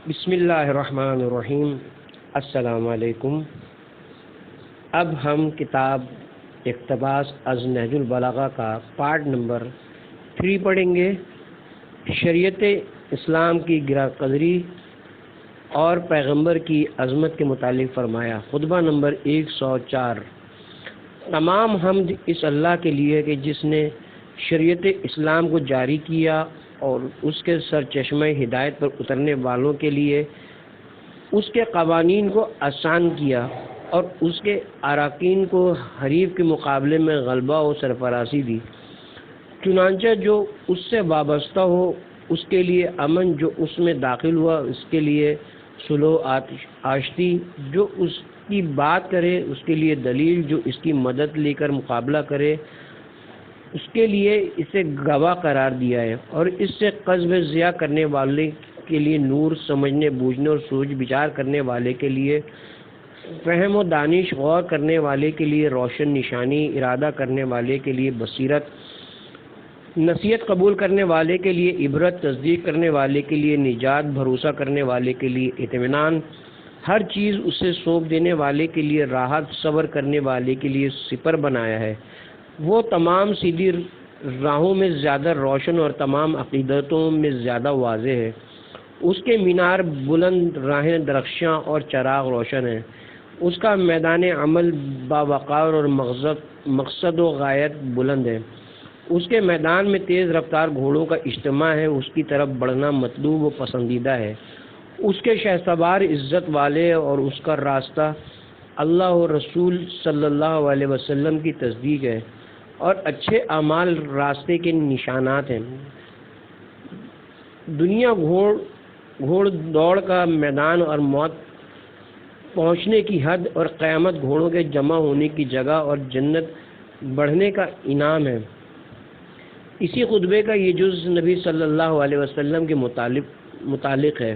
بسم اللہ الرحمن الرحیم۔ السلام علیکم۔ اب ہم کتاب اقتباس از نہج البلاغہ کا پارٹ نمبر 3 پڑھیں گے۔ شریعت اسلام کی گرہ قدری اور پیغمبر کی عظمت کے متعلق فرمایا۔ خطبہ نمبر 104۔ تمام حمد اس اللہ کے لیے کہ جس نے شریعت اسلام کو جاری کیا اور اس کے سرچشمہ ہدایت پر اترنے والوں کے لیے اس کے قوانین کو آسان کیا اور اس کے اراکین کو حریف کے مقابلے میں غلبہ و سرفرازی دی۔ چنانچہ جو اس سے وابستہ ہو اس کے لیے امن، جو اس میں داخل ہوا اس کے لیے صلح آشتی، جو اس کی بات کرے اس کے لیے دلیل، جو اس کی مدد لے کر مقابلہ کرے اس کے لیے اسے گواہ قرار دیا ہے، اور اس سے قصب ضیاء کرنے والے کے لیے نور، سمجھنے بوجھنے اور سوچ بچار کرنے والے کے لیے فہم و دانش، غور کرنے والے کے لیے روشن نشانی، ارادہ کرنے والے کے لیے بصیرت، نصیحت قبول کرنے والے کے لیے عبرت، تصدیق کرنے والے کے لیے نجات، بھروسہ کرنے والے کے لیے اطمینان، ہر چیز اسے سونپ دینے والے کے لیے راحت، صبر کرنے والے کے لیے سپر بنایا ہے۔ وہ تمام سیدھی راہوں میں زیادہ روشن اور تمام عقیدتوں میں زیادہ واضح ہے۔ اس کے مینار بلند، راہیں درخشاں اور چراغ روشن ہیں۔ اس کا میدان عمل باوقار اور مقصد و غایت بلند ہے۔ اس کے میدان میں تیز رفتار گھوڑوں کا اجتماع ہے، اس کی طرف بڑھنا مطلوب و پسندیدہ ہے۔ اس کے شہسوار عزت والے اور اس کا راستہ اللہ و رسول صلی اللہ علیہ وسلم کی تصدیق ہے، اور اچھے اعمال راستے کے نشانات ہیں۔ دنیا گھوڑ دوڑ کا میدان اور موت پہنچنے کی حد، اور قیامت گھوڑوں کے جمع ہونے کی جگہ اور جنت بڑھنے کا انعام ہے۔ اسی خطبے کا یہ جز نبی صلی اللہ علیہ وسلم کے متعلق ہے،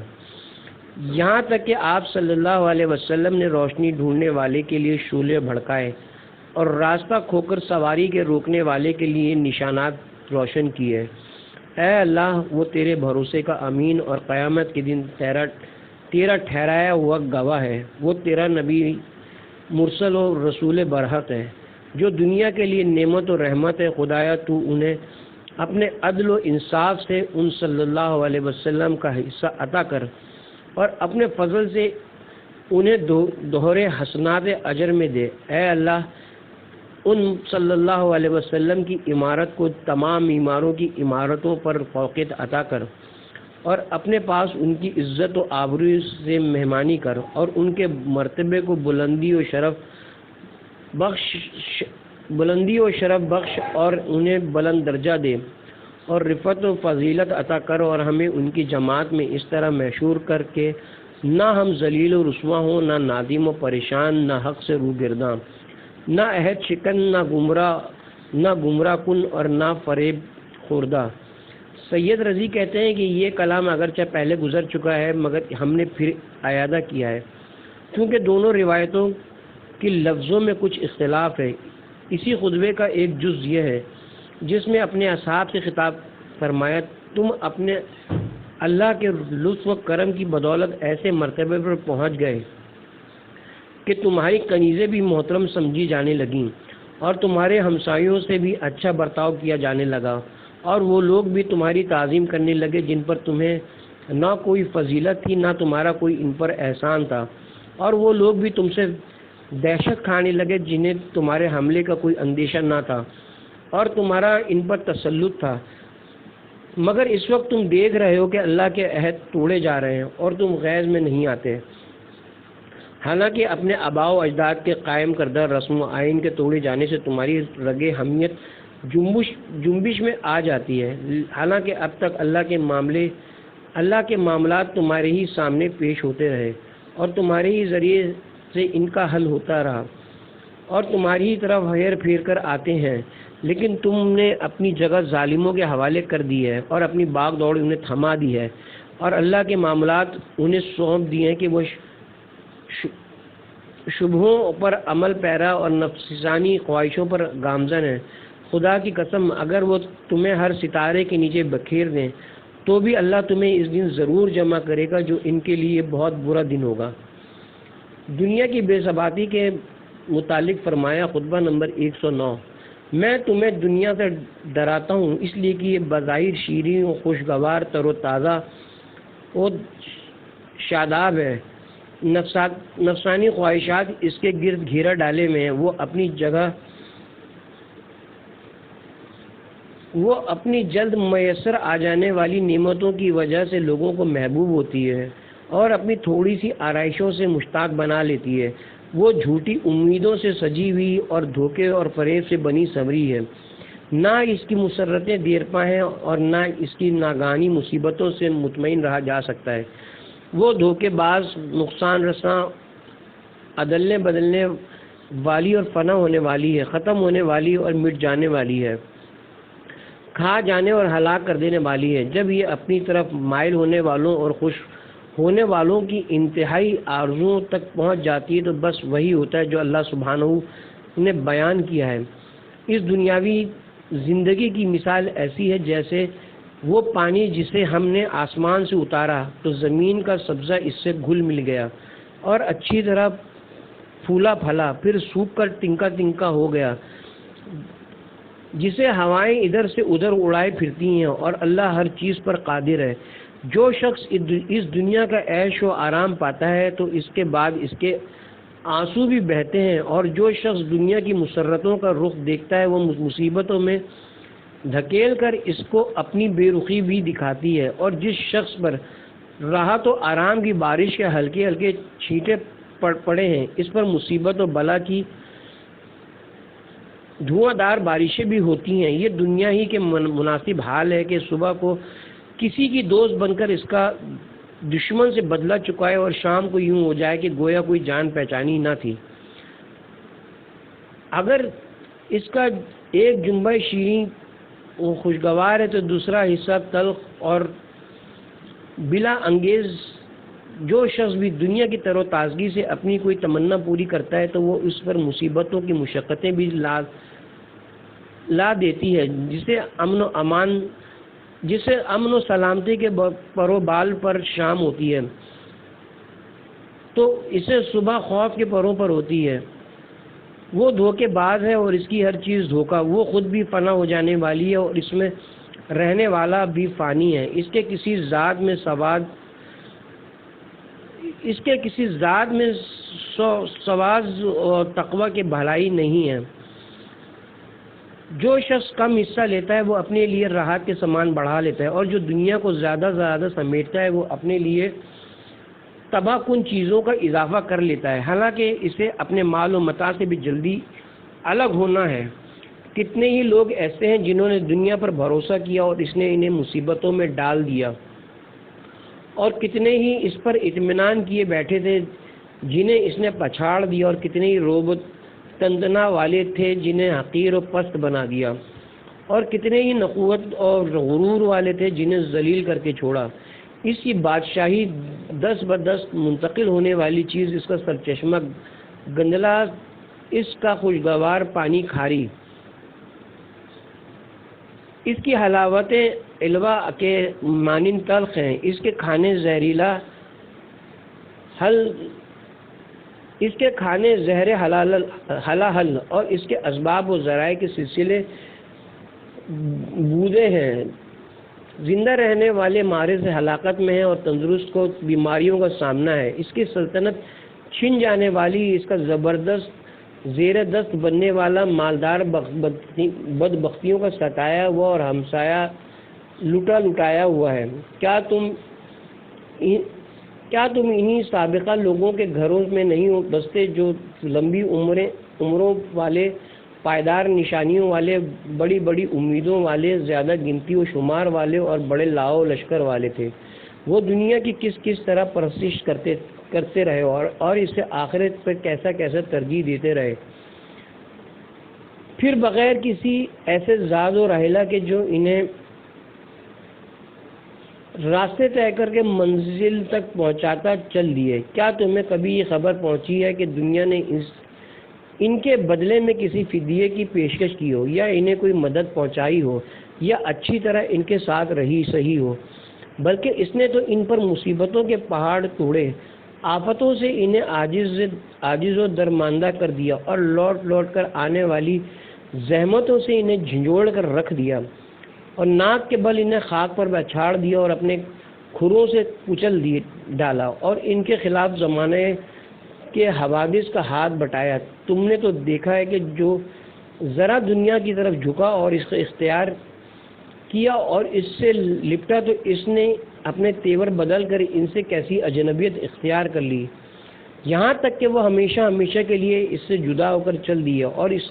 یہاں تک کہ آپ صلی اللہ علیہ وسلم نے روشنی ڈھونڈنے والے کے لیے شعلے بھڑکائے اور راستہ کھوکر سواری کے روکنے والے کے لیے نشانات روشن کیے۔ اے اللہ، وہ تیرے بھروسے کا امین اور قیامت کے دن تیرا ٹھہرایا ہوا گواہ ہے۔ وہ تیرا نبی مرسل و رسول برحق ہے، جو دنیا کے لیے نعمت و رحمت ہے۔ خدایا تو انہیں اپنے عدل و انصاف سے ان صلی اللہ علیہ وسلم کا حصہ عطا کر، اور اپنے فضل سے انہیں دوہرے حسنات اجر میں دے۔ اے اللہ، ان صلی اللہ علیہ وسلم کی عمارت کو تمام عماروں کی عمارتوں پر فوقیت عطا کر، اور اپنے پاس ان کی عزت و آبرو سے مہمانی کر، اور ان کے مرتبے کو بلندی و شرف بخش اور انہیں بلند درجہ دے، اور رفعت و فضیلت عطا کر، اور ہمیں ان کی جماعت میں اس طرح محشور کر کے نہ ہم ذلیل و رسوا ہوں، نہ نادم و پریشان، نہ حق سے روگرداں، نہ عہد شکن، نہ گمراہ کن، اور نہ فریب خوردہ۔ سید رضی کہتے ہیں کہ یہ کلام اگرچہ پہلے گزر چکا ہے مگر ہم نے پھر اعادہ کیا ہے، کیونکہ دونوں روایتوں کی لفظوں میں کچھ اختلاف ہے۔ اسی خطبے کا ایک جز یہ ہے جس میں اپنے اصحاب سے خطاب فرمایا، تم اپنے اللہ کے لطف و کرم کی بدولت ایسے مرتبے پر پہنچ گئے کہ تمہاری کنیزیں بھی محترم سمجھی جانے لگیں، اور تمہارے ہمسایوں سے بھی اچھا برتاؤ کیا جانے لگا، اور وہ لوگ بھی تمہاری تعظیم کرنے لگے جن پر تمہیں نہ کوئی فضیلت تھی، نہ تمہارا کوئی ان پر احسان تھا، اور وہ لوگ بھی تم سے دہشت کھانے لگے جنہیں تمہارے حملے کا کوئی اندیشہ نہ تھا اور تمہارا ان پر تسلط تھا۔ مگر اس وقت تم دیکھ رہے ہو کہ اللہ کے عہد توڑے جا رہے ہیں اور تم غیظ میں نہیں آتے، حالانکہ اپنے آباء و اجداد کے قائم کردہ رسم و آئین کے توڑے جانے سے تمہاری رگ حمیت جنبش میں آ جاتی ہے، حالانکہ اب تک اللہ کے معاملات تمہارے ہی سامنے پیش ہوتے رہے، اور تمہارے ہی ذریعے سے ان کا حل ہوتا رہا، اور تمہاری ہی طرف ہیر پھیر کر آتے ہیں، لیکن تم نے اپنی جگہ ظالموں کے حوالے کر دی ہے، اور اپنی باغ دوڑ انہیں تھما دی ہے، اور اللہ کے معاملات انہیں سونپ دیے ہیں کہ وہ شبہوں پر عمل پیرا اور نفسانی خواہشوں پر گامزن ہیں۔ خدا کی قسم، اگر وہ تمہیں ہر ستارے کے نیچے بکھیر دیں تو بھی اللہ تمہیں اس دن ضرور جمع کرے گا جو ان کے لیے بہت برا دن ہوگا۔ دنیا کی بے ثباتی کے متعلق فرمایا خطبہ نمبر 109، میں تمہیں دنیا سے ڈراتا ہوں اس لیے کہ یہ بظاہر شیریں و خوشگوار، تر و تازہ اور شاداب ہے، نفسانی خواہشات اس کے گرد گھیرا ڈالے میں ہیں، وہ اپنی جلد میسر آ جانے والی نعمتوں کی وجہ سے لوگوں کو محبوب ہوتی ہے اور اپنی تھوڑی سی آرائشوں سے مشتاق بنا لیتی ہے۔ وہ جھوٹی امیدوں سے سجی ہوئی اور دھوکے اور فریب سے بنی سنوری ہے، نہ اس کی مسرتیں دیرپا ہیں اور نہ اس کی ناگہانی مصیبتوں سے مطمئن رہا جا سکتا ہے۔ وہ دھوکے باز، نقصان رساں، عدلنے بدلنے والی اور فنا ہونے والی ہے، ختم ہونے والی اور مٹ جانے والی ہے، کھا جانے اور ہلاک کر دینے والی ہے۔ جب یہ اپنی طرف مائل ہونے والوں اور خوش ہونے والوں کی انتہائی آرزوؤں تک پہنچ جاتی ہے تو بس وہی ہوتا ہے جو اللہ سبحانہ نے بیان کیا ہے۔ اس دنیاوی زندگی کی مثال ایسی ہے جیسے وہ پانی جسے ہم نے آسمان سے اتارا تو زمین کا سبزہ اس سے گھل مل گیا اور اچھی طرح پھولا پھلا، پھر سوکھ کر تنکا تنکا ہو گیا، جسے ہوائیں ادھر سے ادھر اڑائے پھرتی ہیں، اور اللہ ہر چیز پر قادر ہے۔ جو شخص اس دنیا کا عیش و آرام پاتا ہے تو اس کے بعد اس کے آنسو بھی بہتے ہیں، اور جو شخص دنیا کی مسرتوں کا رخ دیکھتا ہے وہ مصیبتوں میں دھکیل کر اس کو اپنی بے رخی بھی دکھاتی ہے، اور جس شخص پر راحت و آرام کی بارش کے ہلکے ہلکے چھینٹے پڑے ہیں اس پر مصیبت و بلا کی دھواں دار بارشیں بھی ہوتی ہیں۔ یہ دنیا ہی کے مناسب حال ہے کہ صبح کو کسی کی دوست بن کر اس کا دشمن سے بدلہ چکائے اور شام کو یوں ہو جائے کہ گویا کوئی جان پہچانی نہ تھی۔ اگر اس کا ایک جملہ شیریں و خوشگوار ہے تو دوسرا حصہ تلخ اور بلا انگیز۔ جو شخص بھی دنیا کی تر و تازگی سے اپنی کوئی تمنا پوری کرتا ہے تو وہ اس پر مصیبتوں کی مشقتیں بھی لا دیتی ہے، جسے امن و سلامتی کے پروبال پر شام ہوتی ہے تو اسے صبح خوف کے پروں پر ہوتی ہے۔ وہ دھوکے باز ہے اور اس کی ہر چیز دھوکہ، وہ خود بھی فنا ہو جانے والی ہے اور اس میں رہنے والا بھی فانی ہے۔ اس کے کسی ذات میں سواز اور تقوی کے بھلائی نہیں ہے۔ جو شخص کم حصہ لیتا ہے وہ اپنے لیے راحت کے سامان بڑھا لیتا ہے، اور جو دنیا کو زیادہ سے زیادہ سمیٹتا ہے وہ اپنے لیے تباہ کن چیزوں کا اضافہ کر لیتا ہے، حالانکہ اسے اپنے مال و متاع سے بھی جلدی الگ ہونا ہے۔ کتنے ہی لوگ ایسے ہیں جنہوں نے دنیا پر بھروسہ کیا اور اس نے انہیں مصیبتوں میں ڈال دیا، اور کتنے ہی اس پر اطمینان کیے بیٹھے تھے جنہیں اس نے پچھاڑ دیا، اور کتنے ہی روب تندنا والے تھے جنہیں حقیر و پست بنا دیا، اور کتنے ہی نخوت اور غرور والے تھے جنہیں ذلیل کر کے چھوڑا۔ اس کی بادشاہی دست بدست منتقل ہونے والی چیز، اس کا سرچشمہ گندلا، اس کا خوشگوار پانی کھاری، اس کی حلاوتیں علوا کے مانند تلخ ہیں، اس کے کھانے زہر حلال اور اس کے اسباب و ذرائع کے سلسلے بودے ہیں۔ زندہ رہنے والے مارے سے ہلاکت میں ہیں اور تندرست کو بیماریوں کا سامنا ہے۔ اس کی سلطنت چھن جانے والی، اس کا زبردست زیر دست بننے والا مالدار بدبختیوں کا ستایا ہوا اور ہمسایہ لٹایا ہوا ہے۔ کیا تم انہی سابقہ لوگوں کے گھروں میں نہیں بستے جو لمبی عمروں والے، پائیدار نشانیوں والے، بڑی بڑی امیدوں والے، زیادہ گنتی و شمار والے اور بڑے لاؤ لشکر والے تھے؟ وہ دنیا کی کس طرح پرستش کرتے رہے اور اسے آخرت پر کیسا ترجیح دیتے رہے، پھر بغیر کسی ایسے زاد و راحلہ کے جو انہیں راستے طے کر کے منزل تک پہنچاتا چل دیے۔ کیا تمہیں کبھی یہ خبر پہنچی ہے کہ دنیا نے ان کے بدلے میں کسی فدیے کی پیشکش کی ہو، یا انہیں کوئی مدد پہنچائی ہو، یا اچھی طرح ان کے ساتھ رہی سہی ہو؟ بلکہ اس نے تو ان پر مصیبتوں کے پہاڑ توڑے، آفتوں سے انہیں عاجز و درماندہ کر دیا، اور لوٹ لوٹ کر آنے والی زحمتوں سے انہیں جھنجھوڑ کر رکھ دیا، اور ناک کے بل انہیں خاک پر بچھاڑ دیا اور اپنے کھروں سے کچل ڈالا، اور ان کے خلاف زمانے کے حوادث کا ہاتھ بٹایا۔ تم نے تو دیکھا ہے کہ جو ذرا دنیا کی طرف جھکا اور اس کا اختیار کیا اور اس سے لپٹا، تو اس نے اپنے تیور بدل کر ان سے کیسی اجنبیت اختیار کر لی، یہاں تک کہ وہ ہمیشہ ہمیشہ کے لیے اس سے جدا ہو کر چل دیا، اور اس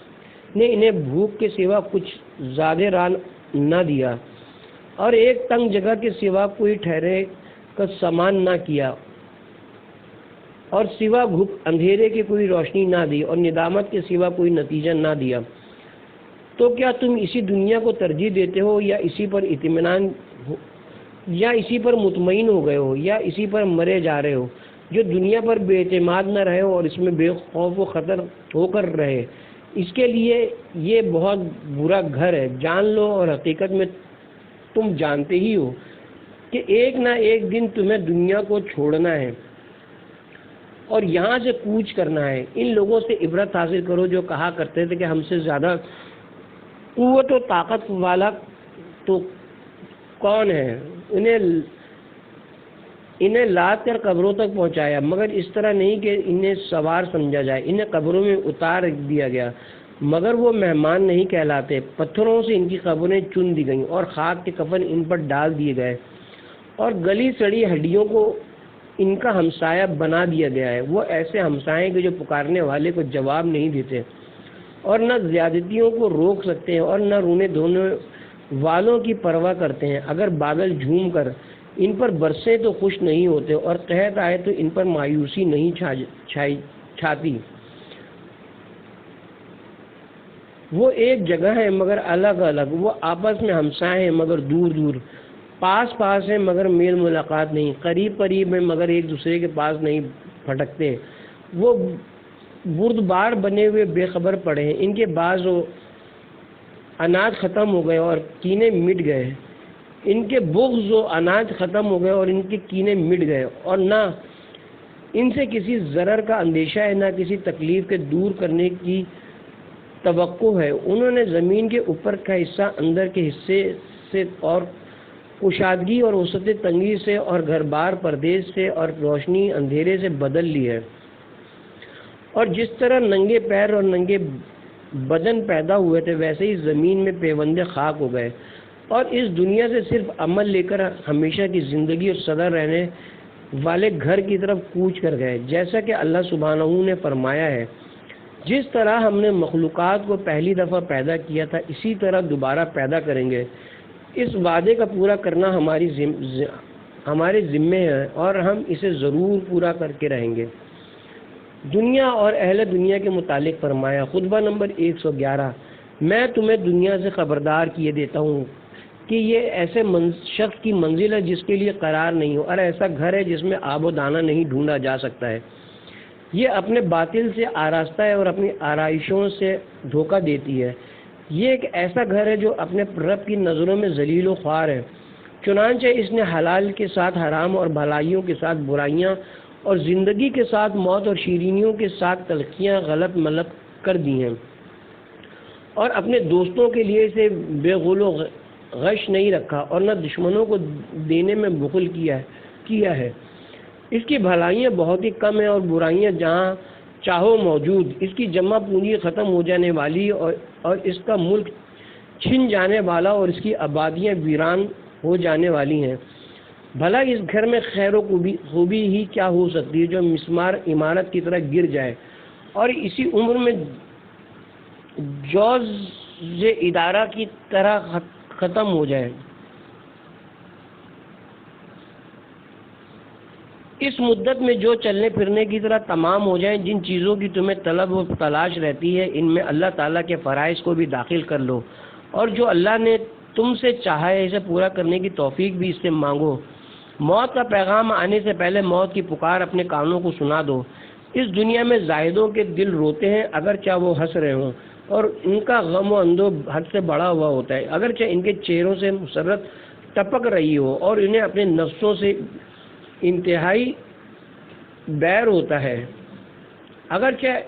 نے انہیں بھوک کے سوا کچھ زیادہ راہ نہ دیا، اور ایک تنگ جگہ کے سوا کوئی ٹھہرے کا سامان نہ کیا، اور سوا گھپ اندھیرے کی کوئی روشنی نہ دی، اور ندامت کے سوا کوئی نتیجہ نہ دیا۔ تو کیا تم اسی دنیا کو ترجیح دیتے ہو، یا اسی پر مطمئن ہو گئے ہو، یا اسی پر مرے جا رہے ہو، جو دنیا پر بے اعتماد نہ رہے ہو اور اس میں بے خوف و خطر ہو کر رہے؟ اس کے لیے یہ بہت برا گھر ہے، جان لو، اور حقیقت میں تم جانتے ہی ہو کہ ایک نہ ایک دن تمہیں دنیا کو چھوڑنا ہے اور یہاں سے کوچ کرنا ہے۔ ان لوگوں سے عبرت حاصل کرو جو کہا کرتے تھے کہ ہم سے زیادہ قوت و طاقت والا تو کون ہے، انہیں لاد کر قبروں تک پہنچایا، مگر اس طرح نہیں کہ انہیں سوار سمجھا جائے، انہیں قبروں میں اتار دیا گیا، مگر وہ مہمان نہیں کہلاتے، پتھروں سے ان کی قبریں چن دی گئیں، اور خاک کے کفن ان پر ڈال دیے گئے، اور گلی سڑی ہڈیوں کو ان کا ہمسایہ بنا دیا گیا ہے۔ وہ ایسے ہمسائے کہ جو پکارنے والے کو جواب نہیں دیتے، اور نہ زیادتیوں کو روک سکتے ہیں، اور نہ رونے دھونے والوں کی پرواہ کرتے ہیں۔ اگر بادل جھوم کر ان پر برسیں تو خوش نہیں ہوتے، اور قحط آئے تو ان پر مایوسی نہیں چھاتی۔ وہ ایک جگہ ہیں مگر الگ الگ، وہ آپس میں ہمسائے ہیں مگر دور دور، پاس پاس ہیں مگر میل ملاقات نہیں، قریب قریب ہیں مگر ایک دوسرے کے پاس نہیں پھٹکتے۔ وہ بردبار بنے ہوئے بے خبر پڑے ہیں، ان کے بعض و اناج ختم ہو گئے اور کینے مٹ گئے، ان کے بغض و اناج ختم ہو گئے اور ان کے کینے مٹ گئے، اور نہ ان سے کسی ضرر کا اندیشہ ہے، نہ کسی تکلیف کے دور کرنے کی توقع ہے۔ انہوں نے زمین کے اوپر کا حصہ اندر کے حصے سے، اور کشادگی اور وسعت تنگی سے، اور گھر بار پردیس سے، اور روشنی اندھیرے سے بدل لی ہے، اور جس طرح ننگے پیر اور ننگے بدن پیدا ہوئے تھے ویسے ہی زمین میں پیوندے خاک ہو گئے، اور اس دنیا سے صرف عمل لے کر ہمیشہ کی زندگی اور سدا رہنے والے گھر کی طرف کوچ کر گئے، جیسا کہ اللہ سبحانہ نے فرمایا ہے، جس طرح ہم نے مخلوقات کو پہلی دفعہ پیدا کیا تھا اسی طرح دوبارہ پیدا کریں گے۔ اس وعدے کا پورا کرنا ہمارے ذمے ہے، اور ہم اسے ضرور پورا کر کے رہیں گے۔ دنیا اور اہل دنیا کے متعلق فرمایا، خطبہ نمبر 111، میں تمہیں دنیا سے خبردار کیے دیتا ہوں کہ یہ ایسے شخص کی منزل ہے جس کے لیے قرار نہیں ہو، اور ایسا گھر ہے جس میں آب و دانہ نہیں ڈھونڈا جا سکتا ہے۔ یہ اپنے باطل سے آراستہ ہے اور اپنی آرائشوں سے دھوکہ دیتی ہے۔ یہ ایک ایسا گھر ہے جو اپنے رب کی نظروں میں ذلیل و خوار ہے، چنانچہ اس نے حلال کے ساتھ حرام اور بھلائیوں کے ساتھ برائیاں اور زندگی کے ساتھ موت اور شیرینیوں کے ساتھ تلخیاں غلط ملت کر دی ہیں، اور اپنے دوستوں کے لیے اسے بے غول و غش نہیں رکھا، اور نہ دشمنوں کو دینے میں بخل کیا ہے۔ اس کی بھلائیاں بہت ہی کم ہیں اور برائیاں جہاں چاہو موجود، اس کی جمع پونجی ختم ہو جانے والی، اور اس کا ملک چھن جانے والا، اور اس کی آبادیاں ویران ہو جانے والی ہیں۔ بھلا اس گھر میں خیر و خوبی ہی کیا ہو سکتی ہے جو مسمار عمارت کی طرح گر جائے اور اسی عمر میں جوز ادارہ کی طرح ختم ہو جائے؟ اس مدت میں جو چلنے پھرنے کی طرح تمام ہو جائیں، جن چیزوں کی تمہیں طلب و تلاش رہتی ہے، ان میں اللہ تعالیٰ کے فرائض کو بھی داخل کر لو، اور جو اللہ نے تم سے چاہا ہے اسے پورا کرنے کی توفیق بھی اس سے مانگو۔ موت کا پیغام آنے سے پہلے موت کی پکار اپنے کانوں کو سنا دو۔ اس دنیا میں زاہدوں کے دل روتے ہیں اگرچہ وہ ہنس رہے ہوں، اور ان کا غم و اندو حد سے بڑا ہوا ہوتا ہے، اگرچہ ان کے چہروں سے مسرت ٹپک رہی ہو اور انہیں اپنے نفسوں سے انتہائی بیر ہوتا ہے، اگرچہ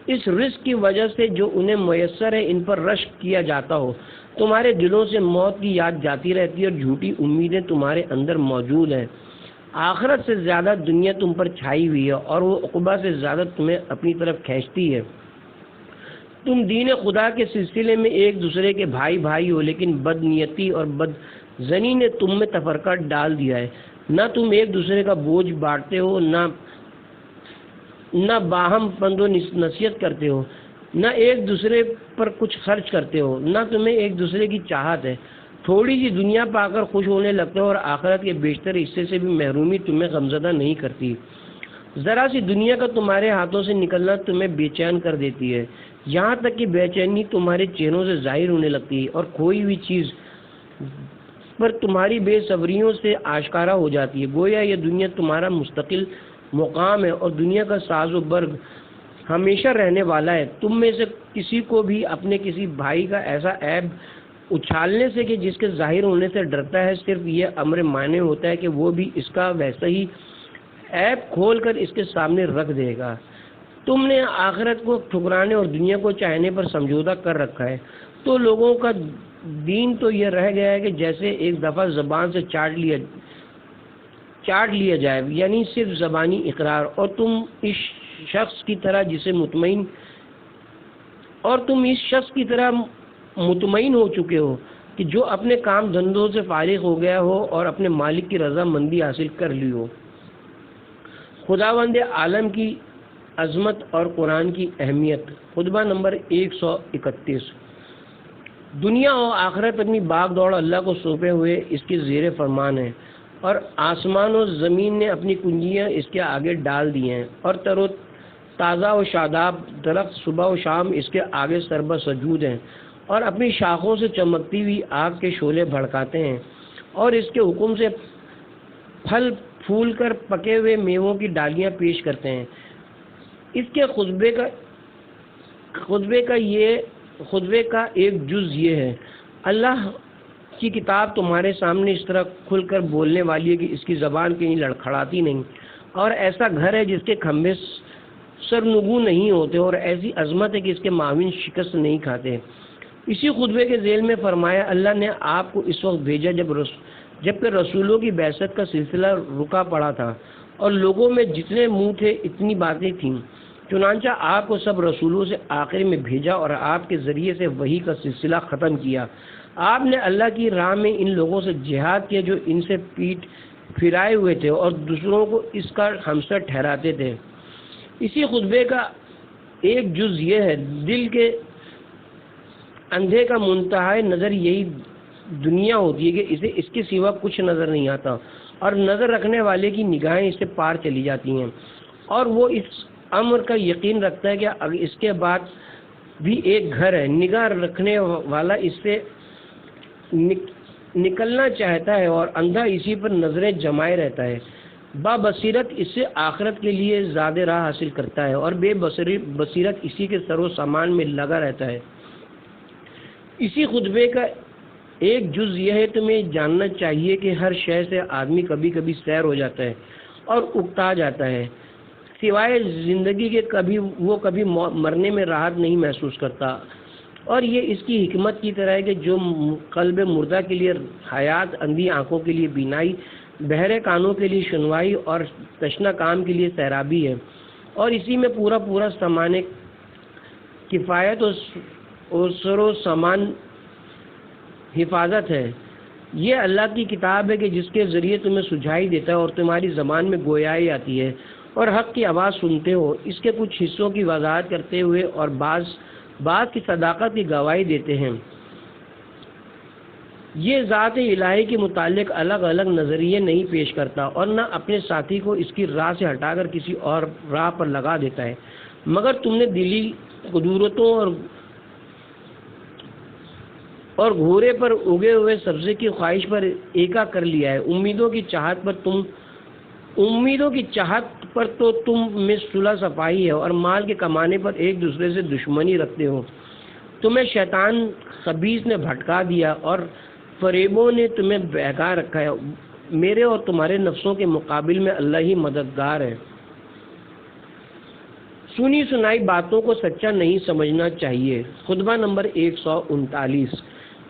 اس رزق کی وجہ سے جو انہیں میسر ہے ان پر رشک کیا جاتا ہو، تمہارے دلوں سے موت کی یاد جاتی رہتی ہے اور جھوٹی امیدیں تمہارے اندر موجود ہیں۔ آخرت سے زیادہ دنیا تم پر چھائی ہوئی ہے اور وہ عقبہ سے زیادہ تمہیں اپنی طرف کھینچتی ہے۔ تم دین خدا کے سلسلے میں ایک دوسرے کے بھائی بھائی ہو، لیکن بد نیتی اور بد زنی نے تم میں تفرقہ ڈال دیا ہے۔ نہ تم ایک دوسرے کا بوجھ بانٹتے ہو، نہ باہم پند و نصیحت کرتے ہو، نہ ایک دوسرے پر کچھ خرچ کرتے ہو، نہ تمہیں ایک دوسرے کی چاہت ہے۔ تھوڑی سی دنیا پا کر خوش ہونے لگتے ہو اور آخرت کے بیشتر حصے سے بھی محرومی تمہیں غمزدہ نہیں کرتی۔ ذرا سی دنیا کا تمہارے ہاتھوں سے نکلنا تمہیں بے چین کر دیتی ہے، یہاں تک کہ بے چینی تمہارے چہروں سے ظاہر ہونے لگتی ہے اور کوئی بھی چیز پر تمہاری بے صبریوں سے آشکارا ہو جاتی ہے، گویا یہ دنیا تمہارا مستقل مقام ہے اور دنیا کا ساز و برگ ہمیشہ رہنے والا ہے۔ تم میں سے کسی کو بھی اپنے کسی بھائی کا ایسا عیب اچھالنے سے کہ جس کے ظاہر ہونے سے ڈرتا ہے، صرف یہ امر معنی ہوتا ہے کہ وہ بھی اس کا ویسا ہی عیب کھول کر اس کے سامنے رکھ دے گا۔ تم نے آخرت کو ٹھکرانے اور دنیا کو چاہنے پر سمجھوتہ کر رکھا ہے، تو لوگوں کا دین تو یہ رہ گیا ہے کہ جیسے ایک دفعہ زبان سے چاٹ لیا جائے، یعنی صرف زبانی اقرار، اور تم اس شخص کی طرح مطمئن ہو چکے ہو کہ جو اپنے کام دھندوں سے فارغ ہو گیا ہو اور اپنے مالک کی رضا مندی حاصل کر لی ہو۔ خداوند عالم کی عظمت اور قرآن کی اہمیت۔ خطبہ نمبر 131۔ دنیا و آخرت اپنی باغ دوڑ اللہ کو سونپے ہوئے اس کے زیر فرمان ہے، اور آسمان و زمین نے اپنی کنجیاں اس کے آگے ڈال دی ہیں، اور تر و تازہ و شاداب درخت صبح و شام اس کے آگے سربہ سجود ہیں، اور اپنی شاخوں سے چمکتی ہوئی آگ کے شعلے بھڑکاتے ہیں، اور اس کے حکم سے پھل پھول کر پکے ہوئے میووں کی ڈالیاں پیش کرتے ہیں۔ اس کے خطبے کا ایک جز یہ ہے: اللہ کی کتاب تمہارے سامنے اس طرح کھل کر بولنے والی ہے کہ اس کی زبان کہیں لڑکھڑاتی نہیں، اور ایسا گھر ہے جس کے کھمبے سرنگوں نہیں ہوتے، اور ایسی عظمت ہے کہ اس کے معاون شکست نہیں کھاتے۔ اسی خطبے کے ذیل میں فرمایا: اللہ نے آپ کو اس وقت بھیجا جبکہ رسولوں کی بعثت کا سلسلہ رکا پڑا تھا اور لوگوں میں جتنے منہ تھے اتنی باتیں تھیں، چنانچہ آپ کو سب رسولوں سے آخر میں بھیجا اور آپ کے ذریعے سے وحی کا سلسلہ ختم کیا۔ آپ نے اللہ کی راہ میں ان لوگوں سے جہاد کیا جو ان سے پیٹ پھرائے ہوئے تھے اور دوسروں کو اس کا ہمسر ٹھہراتے تھے۔ اسی خطبے کا ایک جز یہ ہے: دل کے اندھے کا منتہا نظر یہی دنیا ہوتی ہے کہ اسے اس کے سوا کچھ نظر نہیں آتا، اور نظر رکھنے والے کی نگاہیں اس سے پار چلی جاتی ہیں، اور وہ اس امر کا یقین رکھتا ہے کہ اس کے بعد بھی ایک گھر ہے۔ نگاہ رکھنے والا اس سے نکلنا چاہتا ہے اور اندھا اسی پر نظریں جمائے رہتا ہے۔ با بصیرت اس سے آخرت کے لیے زیادہ راہ حاصل کرتا ہے، اور بے بصیرت اسی کے سر و سامان میں لگا رہتا ہے۔ اسی خطبے کا ایک جز یہ ہے: تمہیں جاننا چاہیے کہ ہر شے سے آدمی کبھی کبھی سیر ہو جاتا ہے اور اکتا جاتا ہے، سوائے زندگی کے وہ کبھی مرنے میں راحت نہیں محسوس کرتا، اور یہ اس کی حکمت کی طرح ہے کہ جو قلب مردہ کے لیے حیات، اندھی آنکھوں کے لیے بینائی، بہرے کانوں کے لیے سنوائی اور تشنہ کام کے لیے سیرابی ہے، اور اسی میں پورا سامان کفایت اور سر و سامان حفاظت ہے۔ یہ اللہ کی کتاب ہے کہ جس کے ذریعے تمہیں سجھائی دیتا ہے اور تمہاری زبان میں گویائی آتی ہے اور حق کی آواز سنتے ہو، اس کے کچھ حصوں کی وضاحت کرتے ہوئے اور بعض کی صداقت کی گواہی دیتے ہیں۔ یہ ذات الہی کے متعلق الگ الگ نظریے نہیں پیش کرتا اور نہ اپنے ساتھی کو اس کی راہ سے ہٹا کر کسی اور راہ پر لگا دیتا ہے، مگر تم نے دلی قدورتوں اور گھورے پر اگے ہوئے سبزے کی خواہش پر ایکا کر لیا ہے۔ امیدوں کی چاہت پر تو تم میں صلح صفائی ہے اور مال کے کمانے پر ایک دوسرے سے دشمنی رکھتے ہو۔ تمہیں شیطان خبیث نے بھٹکا دیا اور فریبوں نے تمہیں بہکا رکھا ہے، میرے اور تمہارے نفسوں کے مقابل میں اللہ ہی مددگار ہے۔ سنی سنائی باتوں کو سچا نہیں سمجھنا چاہیے۔ خطبہ نمبر 139۔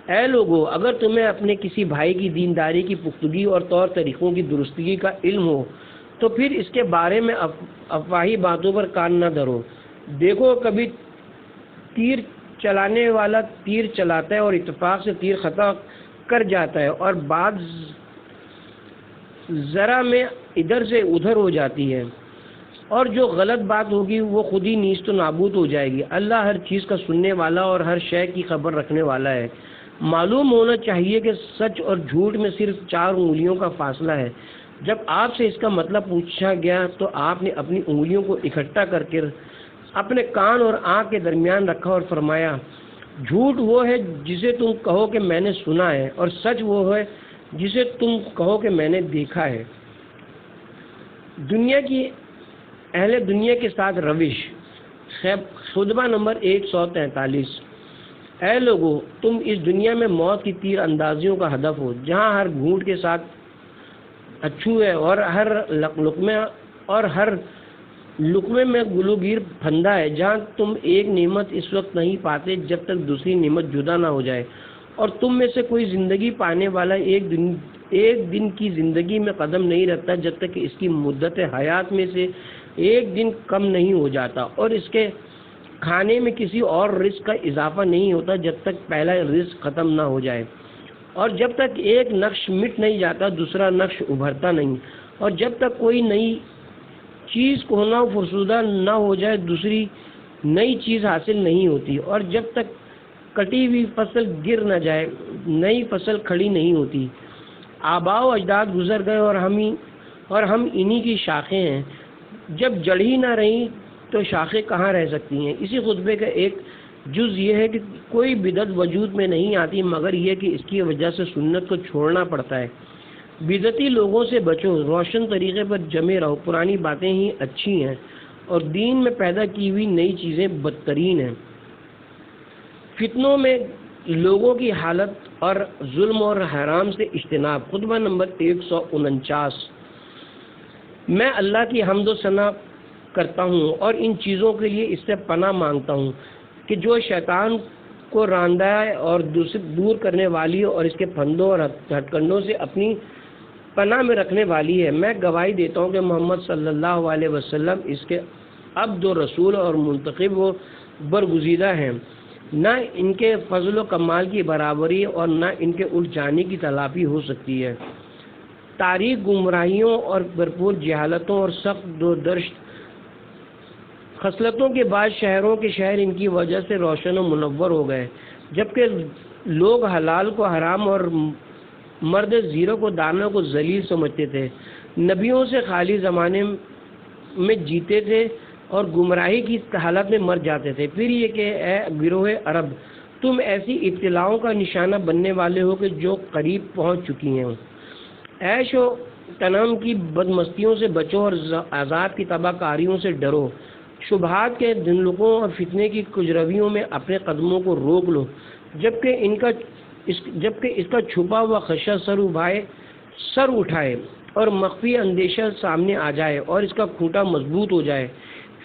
اے لوگو، اگر تمہیں اپنے کسی بھائی کی دینداری کی پختگی اور طور طریقوں کی درستگی کا علم ہو تو پھر اس کے بارے میں افواہی باتوں پر کان نہ دھرو۔ دیکھو، کبھی تیر چلانے والا تیر چلاتا ہے اور اتفاق سے تیر خطا کر جاتا ہے اور بعض ذرا میں ادھر سے ادھر ہو جاتی ہے، اور جو غلط بات ہوگی وہ خود ہی نیست و نابود ہو جائے گی۔ اللہ ہر چیز کا سننے والا اور ہر شے کی خبر رکھنے والا ہے۔ معلوم ہونا چاہیے کہ سچ اور جھوٹ میں صرف 4 انگلیوں کا فاصلہ ہے۔ جب آپ سے اس کا مطلب پوچھا گیا تو آپ نے اپنی انگلیوں کو اکٹھا کر کے اپنے کان اور آنکھ کے درمیان رکھا اور فرمایا، جھوٹ وہ ہے جسے تم کہو کہ میں نے سنا ہے، اور سچ وہ ہے جسے تم کہو کہ میں نے دیکھا ہے۔ اہل دنیا کے ساتھ روش۔ خطبہ نمبر 143۔ اے لوگو، تم اس دنیا میں موت کی تیر اندازیوں کا ہدف ہو، جہاں ہر گھونٹ کے ساتھ اچھو ہے اور ہر لقمے میں گلوگیر پھندا ہے، جہاں تم ایک نعمت اس وقت نہیں پاتے جب تک دوسری نعمت جدا نہ ہو جائے، اور تم میں سے کوئی زندگی پانے والا ایک دن کی زندگی میں قدم نہیں رکھتا جب تک کہ اس کی مدت حیات میں سے ایک دن کم نہیں ہو جاتا، اور اس کے کھانے میں کسی اور رزق کا اضافہ نہیں ہوتا جب تک پہلا رزق ختم نہ ہو جائے، اور جب تک ایک نقش مٹ نہیں جاتا دوسرا نقش ابھرتا نہیں، اور جب تک کوئی نئی چیز کونا فرسودہ نہ ہو جائے دوسری نئی چیز حاصل نہیں ہوتی، اور جب تک کٹی ہوئی فصل گر نہ جائے نئی فصل کھڑی نہیں ہوتی۔ آباء و اجداد گزر گئے اور ہم انہی کی شاخیں ہیں، جب جڑ ہی نہ رہی تو شاخیں کہاں رہ سکتی ہیں۔ اسی خطبے کا ایک جز یہ ہے کہ کوئی بدعت وجود میں نہیں آتی مگر یہ کہ اس کی وجہ سے سنت کو چھوڑنا پڑتا ہے۔ بدعتی لوگوں سے بچو، روشن طریقے پر جمے رہو، پرانی باتیں ہی اچھی ہیں اور دین میں پیدا کی ہوئی نئی چیزیں بدترین ہیں۔ فتنوں میں لوگوں کی حالت اور ظلم اور حرام سے اجتناب۔ خطبہ نمبر 149۔ میں اللہ کی حمد و ثنا کرتا ہوں اور ان چیزوں کے لیے اس سے پناہ مانگتا ہوں کہ جو شیطان کو راندہ ہے اور دور کرنے والی اور اس کے پھندوں اور ہتھ کنڈوں سے اپنی پناہ میں رکھنے والی ہے۔ میں گواہی دیتا ہوں کہ محمد صلی اللہ علیہ وسلم اس کے عبد و رسول اور منتخب و برگزیدہ ہیں، نہ ان کے فضل و کمال کی برابری اور نہ ان کے الٹ جانے کی تلافی ہو سکتی ہے۔ تاریخ گمراہیوں اور بھرپور جہالتوں اور سخت و درشت خصلتوں کے بعد شہروں کے شہر ان کی وجہ سے روشن و منور ہو گئے، جبکہ لوگ حلال کو حرام اور مرد زیرو کو دانا کو ذلیل سمجھتے تھے، نبیوں سے خالی زمانے میں جیتے تھے اور گمراہی کی حالت میں مر جاتے تھے۔ پھر یہ کہ اے گروہ عرب، تم ایسی ابتلاؤں کا نشانہ بننے والے ہو کہ جو قریب پہنچ چکی ہیں۔ عیش و تنم کی بدمستیوں سے بچو اور عذاب کی تباہ کاریوں سے ڈرو۔ شبہات کے دھندلکوں اور فتنے کی کجرویوں میں اپنے قدموں کو روک لو، جبکہ اس کا چھپا ہوا خدشہ سر اٹھائے اور مخفی اندیشہ سامنے آ جائے اور اس کا کھوٹا مضبوط ہو جائے۔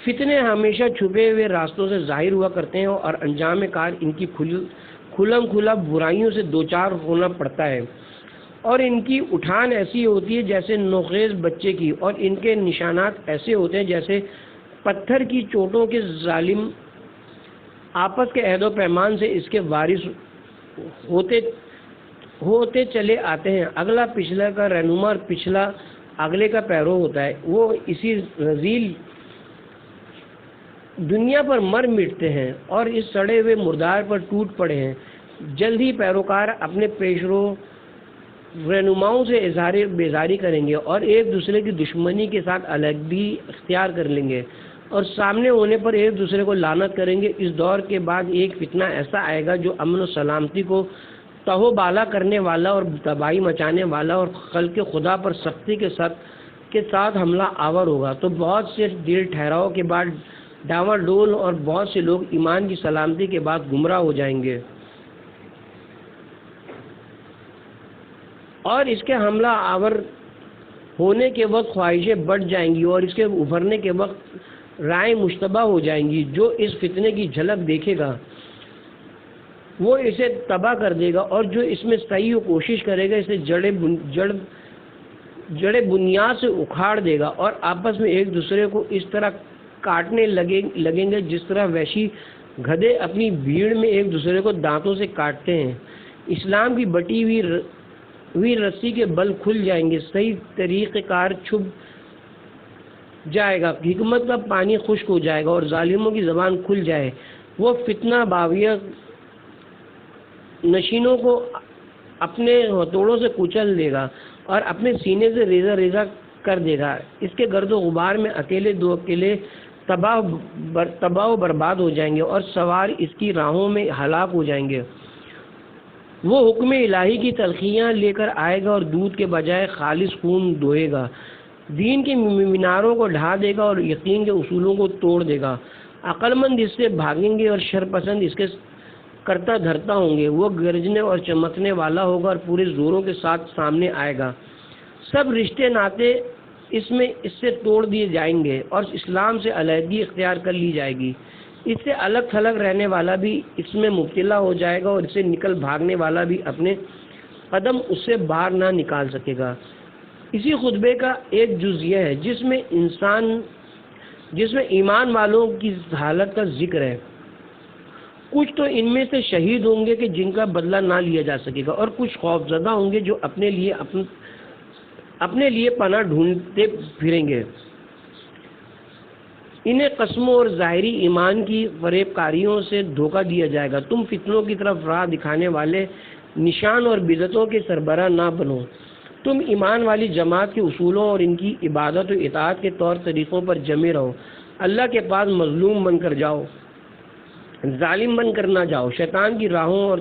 فتنے ہمیشہ چھپے ہوئے راستوں سے ظاہر ہوا کرتے ہیں اور انجام کار ان کی کھلم کھلا برائیوں سے دوچار ہونا پڑتا ہے، اور ان کی اٹھان ایسی ہوتی ہے جیسے نوخیز بچے کی، اور ان کے نشانات ایسے ہوتے ہیں جیسے پتھر کی چوٹوں کے ظالم آپس کے عہد و پیمان سے اس کے وارث ہوتے چلے آتے ہیں۔ اگلا پچھلا کا رہنما اور پچھلا اگلے کا پیرو ہوتا ہے، وہ اسی رذیل دنیا پر مر مٹتے ہیں اور اس سڑے ہوئے مردار پر ٹوٹ پڑے ہیں۔ جلد ہی پیروکار اپنے پیشرو رہنماؤں سے اظہار بیزاری کریں گے اور ایک دوسرے کی دشمنی کے ساتھ علیحدگی اختیار کر لیں گے اور سامنے ہونے پر ایک دوسرے کو لعنت کریں گے۔ اس دور کے بعد ایک فتنہ ایسا آئے گا جو امن و سلامتی کو تہو بالا کرنے والا اور تباہی مچانے والا اور خلق خدا پر سختی کے ساتھ حملہ آور ہوگا، تو بہت سے دل ٹھہراؤ کے بعد ڈاواں ڈول اور بہت سے لوگ ایمان کی سلامتی کے بعد گمراہ ہو جائیں گے۔ اور اس کے حملہ آور ہونے کے وقت خواہشیں بڑھ جائیں گی اور اس کے ابھرنے کے وقت رائے مشتبہ ہو جائیں گی۔ جو اس فتنے کی جھلک دیکھے گا وہ اسے تباہ کر دے گا، اور جو اس میں صحیح کوشش کرے گا اسے جڑے بنیاد سے اکھاڑ دے گا، اور آپس میں ایک دوسرے کو اس طرح کاٹنے لگیں گے جس طرح وحشی گدھے اپنی بھیڑ میں ایک دوسرے کو دانتوں سے کاٹتے ہیں۔ اسلام کی بٹی ہوئی رسی کے بل کھل جائیں گے، صحیح طریقہ کار چھپ جائے گا، حکمت کا پانی خشک ہو جائے گا اور ظالموں کی زبان کھل جائے۔ وہ فتنہ باغیہ نشینوں کو اپنے ہتھوڑوں سے کچل دے گا اور اپنے سینے سے ریزہ ریزہ کر دے گا۔ اس کے گرد و غبار میں دو اکیلے تباہ و برباد ہو جائیں گے اور سوار اس کی راہوں میں ہلاک ہو جائیں گے۔ وہ حکم الہی کی تلخیاں لے کر آئے گا اور دودھ کے بجائے خالص خون دوہے گا، دین کے میناروں کو ڈھا دے گا اور یقین کے اصولوں کو توڑ دے گا۔ عقل مند اس سے بھاگیں گے اور شر پسند اس کے کرتا دھرتا ہوں گے۔ وہ گرجنے اور چمکنے والا ہوگا اور پورے زوروں کے ساتھ سامنے آئے گا۔ سب رشتے ناطے اس سے توڑ دیے جائیں گے اور اسلام سے علیحدگی اختیار کر لی جائے گی۔ اس سے الگ تھلگ رہنے والا بھی اس میں مبتلا ہو جائے گا اور اس سے نکل بھاگنے والا بھی اپنے قدم اس سے باہر نہ نکال سکے گا۔ اسی خطبے کا ایک جز یہ ہے جس میں ایمان والوں کی حالت کا ذکر ہے۔ کچھ تو ان میں سے شہید ہوں گے کہ جن کا بدلہ نہ لیا جا سکے گا، اور کچھ خوفزدہ ہوں گے جو اپنے لیے پناہ ڈھونڈتے پھریں گے۔ انہیں قسموں اور ظاہری ایمان کی فریب کاریوں سے دھوکہ دیا جائے گا۔ تم فتنوں کی طرف راہ دکھانے والے نشان اور بدعتوں کے سربراہ نہ بنو۔ تم ایمان والی جماعت کے اصولوں اور ان کی عبادت و اطاعت کے طور طریقوں پر جمے رہو۔ اللہ کے پاس مظلوم بن کر جاؤ، ظالم بن کر نہ جاؤ۔ شیطان کی راہوں اور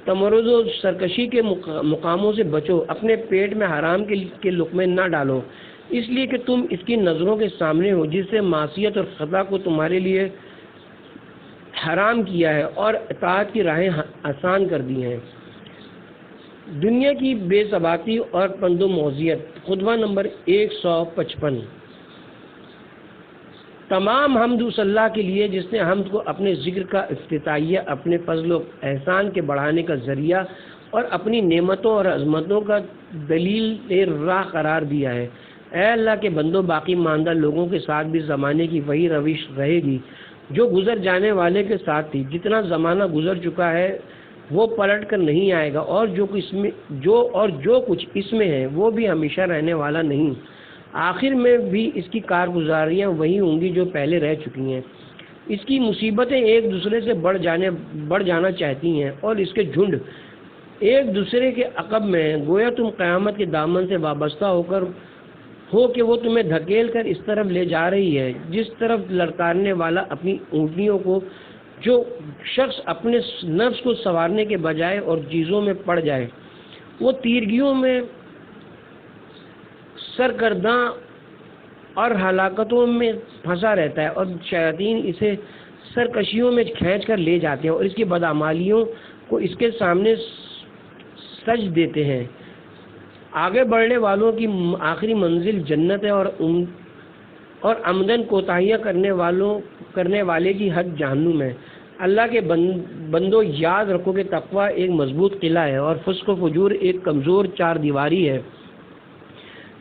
تمرد و سرکشی کے مقاموں سے بچو۔ اپنے پیٹ میں حرام کے لقمے نہ ڈالو، اس لیے کہ تم اس کی نظروں کے سامنے ہو، جس سے معصیت اور خطا کو تمہارے لیے حرام کیا ہے اور اطاعت کی راہیں آسان کر دی ہیں۔ دنیا کی بے ثباتی اور پند و موذیت۔ خطبہ نمبر 155۔ تمام حمد اس اللہ کے لیے جس نے حمد کو اپنے ذکر کا افتتاحیہ، اپنے فضل و احسان کے بڑھانے کا ذریعہ اور اپنی نعمتوں اور عظمتوں کا دلیل راہ قرار دیا ہے۔ اے اللہ کے بندوں، باقی ماندہ لوگوں کے ساتھ بھی زمانے کی وہی روش رہے گی جو گزر جانے والے کے ساتھ تھی۔ جتنا زمانہ گزر چکا ہے وہ پلٹ کر نہیں آئے گا، اور جو کچھ اس میں ہے وہ بھی ہمیشہ رہنے والا نہیں۔ آخر میں بھی اس کی کارگزاریاں وہی ہوں گی جو پہلے رہ چکی ہیں۔ اس کی مصیبتیں ایک دوسرے سے بڑھ جانا چاہتی ہیں اور اس کے جھنڈ ایک دوسرے کے عقب میں ہیں۔ گویا تم قیامت کے دامن سے وابستہ ہو کہ وہ تمہیں دھکیل کر اس طرف لے جا رہی ہے جس طرف لڑکارنے والا اپنی اونٹنیوں کو۔ جو شخص اپنے نفس کو سنوارنے کے بجائے اور چیزوں میں پڑ جائے وہ تیرگیوں میں سرگرداں اور ہلاکتوں میں پھنسا رہتا ہے، اور شیاطین اسے سرکشیوں میں کھینچ کر لے جاتے ہیں اور اس کی بدعمالیوں کو اس کے سامنے سج دیتے ہیں۔ آگے بڑھنے والوں کی آخری منزل جنت ہے اور عمدن کوتاہیاں کرنے والے کی حد جہنم ہے۔ اللہ کے بندوں، یاد رکھو کہ تقوی ایک مضبوط قلعہ ہے اور فسق و فجور ایک کمزور چار دیواری ہے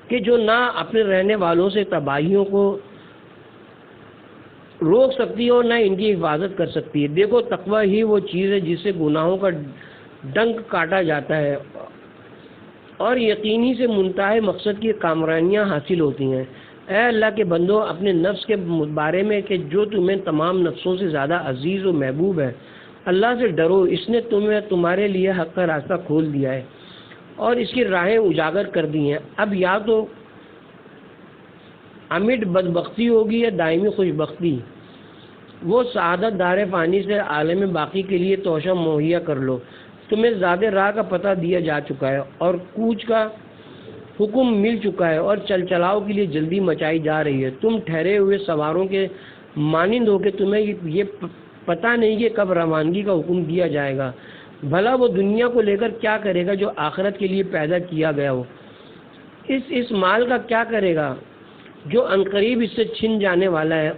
کہ جو نہ اپنے رہنے والوں سے تباہیوں کو روک سکتی ہے اور نہ ان کی حفاظت کر سکتی ہے۔ دیکھو، تقوی ہی وہ چیز ہے جس سے گناہوں کا ڈنک کاٹا جاتا ہے اور یقینی سے منتہی مقصد کی کامرانیاں حاصل ہوتی ہیں۔ اے اللہ کے بندوں، اپنے نفس کے بارے میں کہ جو تمہیں تمام نفسوں سے زیادہ عزیز و محبوب ہے، اللہ سے ڈرو۔ اس نے تمہارے لیے حق کا راستہ کھول دیا ہے اور اس کی راہیں اجاگر کر دی ہیں۔ اب یا تو امٹ بدبختی ہوگی یا دائمی خوش بختی۔ وہ سعادت دار فانی سے عالم باقی کے لیے توشہ مہیا کر لو۔ تمہیں زیادہ راہ کا پتہ دیا جا چکا ہے اور کوچ کا حکم مل چکا ہے اور چل چلاؤ کے لیے جلدی مچائی جا رہی ہے۔ تم ٹھہرے ہوئے سواروں کے مانند ہو کہ تمہیں یہ پتہ نہیں کہ کب روانگی کا حکم دیا جائے گا۔ بھلا وہ دنیا کو لے کر کیا کرے گا جو آخرت کے لیے پیدا کیا گیا ہو؟ اس مال کا کیا کرے گا جو عنقریب اس سے چھن جانے والا ہے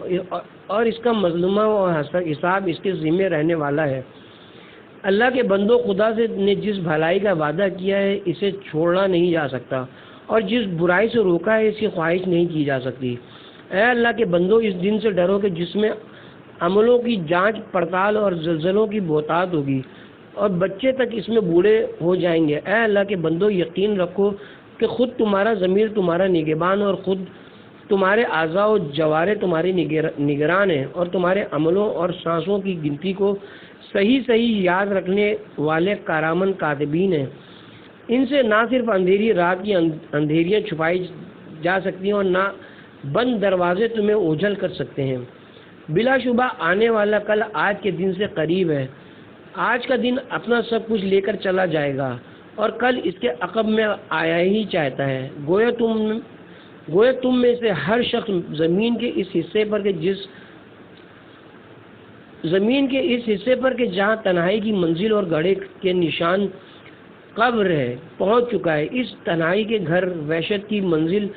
اور اس کا مظلومہ و حساب اس کے ذمہ رہنے والا ہے۔ اللہ کے بندوں، خدا سے نے جس بھلائی کا وعدہ کیا ہے اسے چھوڑا نہیں جا سکتا، اور جس برائی سے روکا ہے اس کی خواہش نہیں کی جا سکتی۔ اے اللہ کے بندوں، اس دن سے ڈرو کہ جس میں عملوں کی جانچ پڑتال اور زلزلوں کی بہتات ہوگی، اور بچے تک اس میں بوڑھے ہو جائیں گے۔ اے اللہ کے بندوں، یقین رکھو کہ خود تمہارا ضمیر تمہارا نگہبان، اور خود تمہارے اعضاء و جوارے تمہاری نگران ہیں، اور تمہارے عملوں اور سانسوں کی گنتی کو صحیح صحیح یاد رکھنے والے کارامن کاتبین ہیں۔ ان سے نہ صرف اندھیری رات کی اندھیریاں چھپائی جا سکتی ہیں، اور نہ بند دروازے تمہیں اوجھل کر سکتے ہیں۔ بلا شبہ آنے والا کل آج کے دن سے قریب ہے۔ آج کا دن اپنا سب کچھ لے کر چلا جائے گا، اور کل اس کے عقب میں آیا ہی چاہتا ہے۔ گویا تم میں سے ہر شخص زمین کے اس حصے پر کہ جہاں تنہائی کی منزل اور گڑھے کے نشان قبر ہے پہنچ چکا ہے۔ اس تنہائی کے گھر، وحشت کی منزل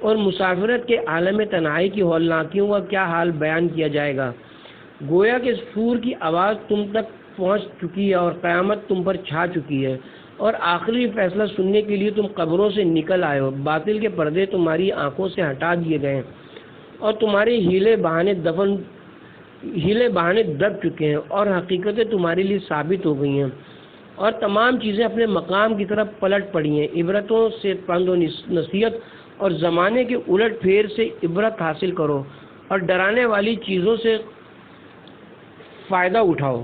اور مسافرت کے عالم تنہائی کی ہولناکیوں کا کیا حال بیان کیا جائے گا۔ گویا کہ سور کی آواز تم تک پہنچ چکی ہے، اور قیامت تم پر چھا چکی ہے، اور آخری فیصلہ سننے کے لیے تم قبروں سے نکل آئے ہو۔ باطل کے پردے تمہاری آنکھوں سے ہٹا دیے گئے ہیں، اور تمہارے ہیلے بہانے دب چکے ہیں، اور حقیقتیں تمہارے لیے ثابت ہو گئی ہیں، اور تمام چیزیں اپنے مقام کی طرف پلٹ پڑی ہیں۔ عبرتوں سے پند و نصیحت اور زمانے کے الٹ پھیر سے عبرت حاصل کرو، اور ڈرانے والی چیزوں سے فائدہ اٹھاؤ۔